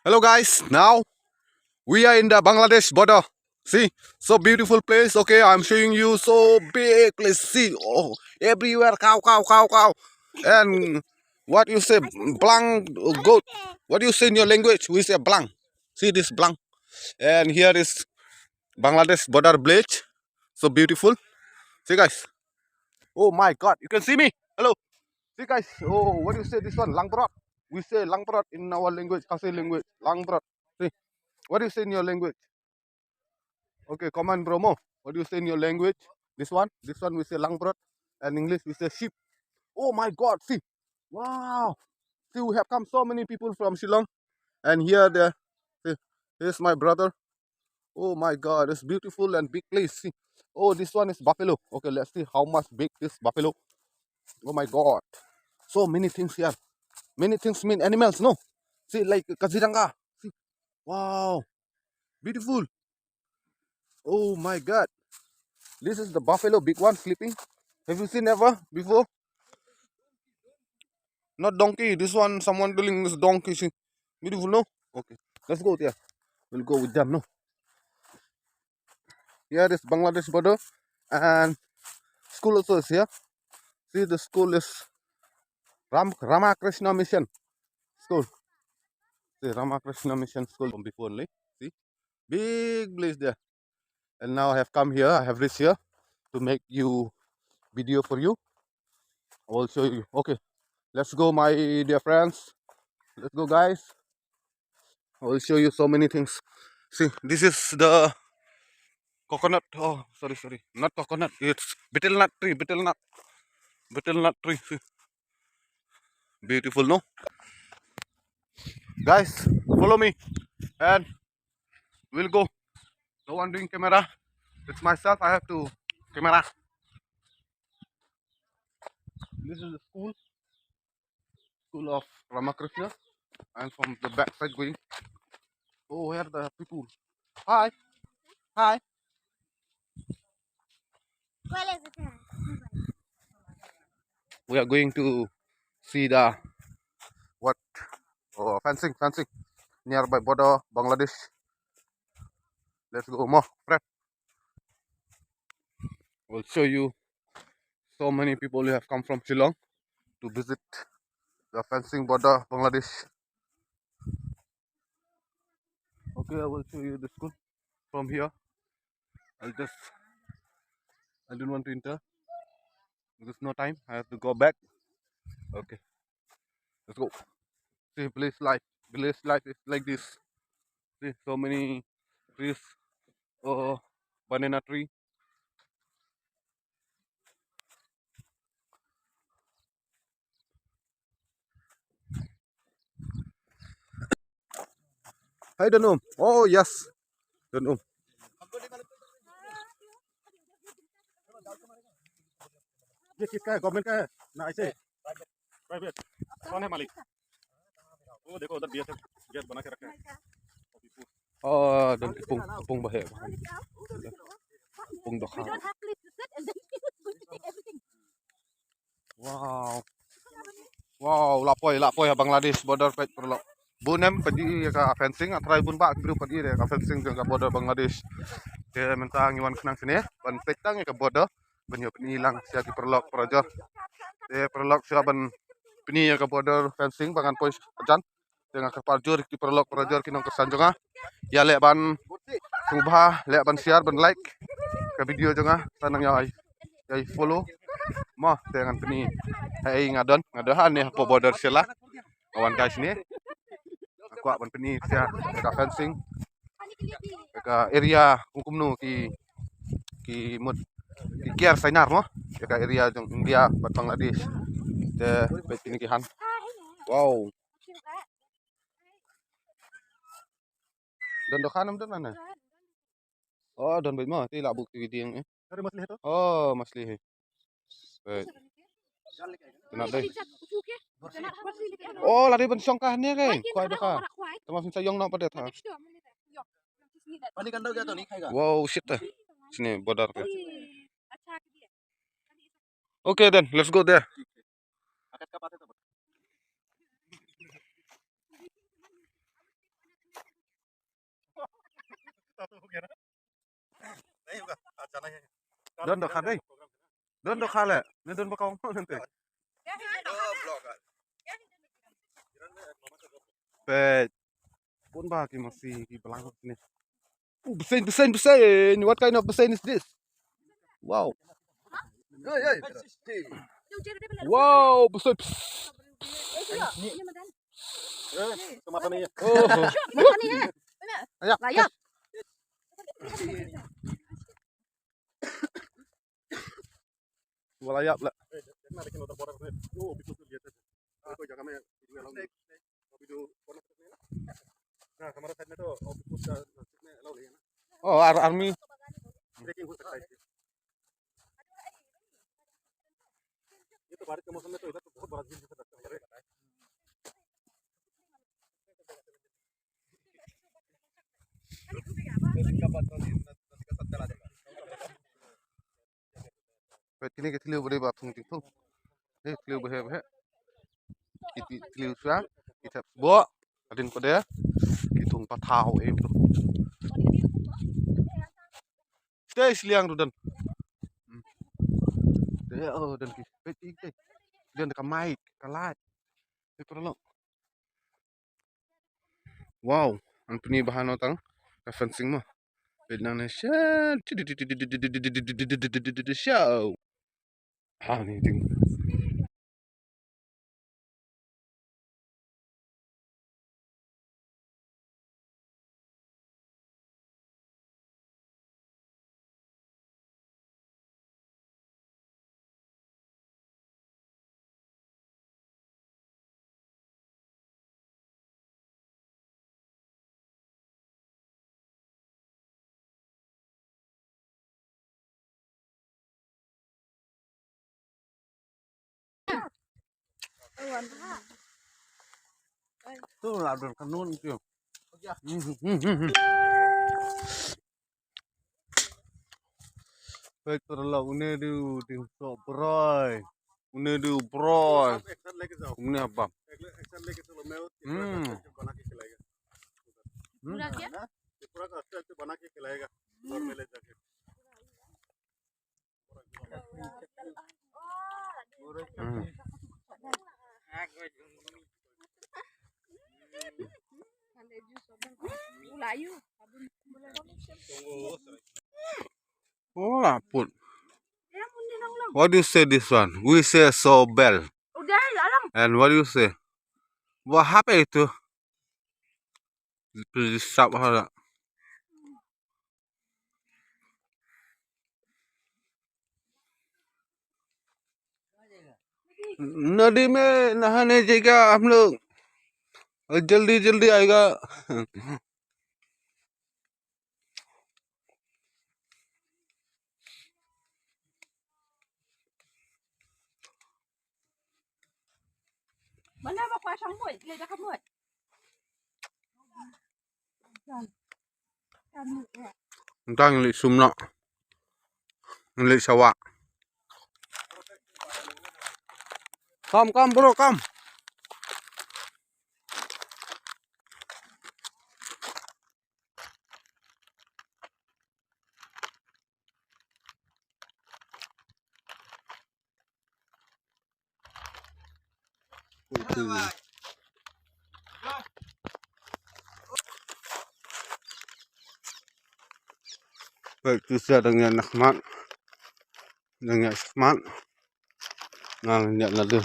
Hello guys, now we are in the Bangladesh border. See, so beautiful place. Okay, I'm showing you so big place. See, oh, everywhere cow, cow, cow, cow. And what you say, blank goat. What do you say in your language? We say blank. See this blank. And here is Bangladesh border village. So beautiful. See guys. Oh my God, you can see me. Hello. See guys. Oh, what do you say this one? Langprot. We say langprot in our language, Khasi language. Langprot. See, what do you say in your language? Okay, common Bromo. What do you say in your language? This one we say langbrot, and English we say sheep. Oh my God! See, wow! See, we have come so many people from Shillong, and here there, see, here's my brother. Oh my God, it's beautiful and big place. See, oh this one is buffalo. Okay, let's see how much big this buffalo. Oh my God, so many things here. Many things mean animals, no? See, like Kaziranga. See, wow, beautiful. Oh my God. This is the buffalo, big one sleeping. Have you seen ever before? Not donkey. This one, someone telling this donkey. See, beautiful, no? Okay, let's go there. We'll go with them, no? Here is Bangladesh border, and school also is here. See, the school is Ramakrishna Mission School. See, Ramakrishna Mission School from before only. See, big place there. And now I have come here. I have reached here to make you video for you. I will show you. Okay, let's go, my dear friends. Let's go, guys. I will show you so many things. See, this is the coconut. Oh, sorry, sorry. Not coconut. It's betel nut tree. See, beautiful, no? Guys, follow me and we'll go. No one doing camera. It's myself. I have to camera. This is the school of Ramakrishna. And from the back side going. Oh, where are the people? Hi, hi. We are going to see the what? Oh, fencing nearby border Bangladesh. Let's go more. Prep. We'll show you so many people who have come from Shillong to visit the fencing border Bangladesh. Okay, I will show you the school from here. I don't want to enter because no time. I have to go back. Okay, let's go. See, village life is like this. See, so many trees. Oh, banana tree. I don't know. Oh yes, don't know. ये किसका है government का है ना ऐसे private कौन है मालिक वो देखो उधर बीएसएफ गेट बना के रखे हैं oh dan kepung bahe kepung dokha wow wow lapoi ya Bangladesh border pet perlo bunem pedi ka fencing atrai bun ba biru pedi ka fencing ka border Bangladesh ke mentang iwan kenang sini ban petang ka border banyo penilang sia ki perlok projor te perlok sia ban peni ka border fencing bangan pois jan dengan kapal jur ki perlok projor kinong kesanjonga ya le ban subha le ban share ban like ke video jonga tanang ya follow mo dengan peni hai ngadahan ne po border sila kawan guys ni aku ban peni sia ka fencing ka area hukum nu ki mud ki kiar sainar mo ka area jong India bat Bangladesh te bet pini ki han wow don dokhanam don mana oh don bai mo ti la buk ti ding oh masli hai right kena dai oh lari ban song kah ne ke khwai do kha tama fin sayong no pada tha wow shit sini border ke okay then let's go there Đơn được khát đi. Đơn được khát lẹ. Nên đơn bao câu nanti. Pet. Pun bagi masih di belakang sini. Besin. What kind of besin is this? Wow. Wow, besin. Oh. Ayak. Melayap lah. Oh, army. Ini kita lihat boleh batung itu. Lihat boleh. Kita lihat sudah. Kita bawa. Adin pada. Kita umpat tahu itu. Stay seliang tu dan. Oh dan kita. Dan dekat mic, kalat. Itu lo. Wow, Anthony bahan otang. Fencing mah. Indonesia. Show. Ah, ni ting. Tu lah dah kanun tu. Betul lah, une du so broy. Une du broy. Une apa? Oh lah pun. What do you say this one? We say sobel. And what do you say? What happened to? Please stop her. नदी में नहाने जाएगा हम लोग जल्दी जल्दी आएगा Mana ba kwa sang muội, le da ka muội. Tang li sumno li sawa come bro come baik tu saya dengan Ahmad dengan Ahmad nang nyak nadu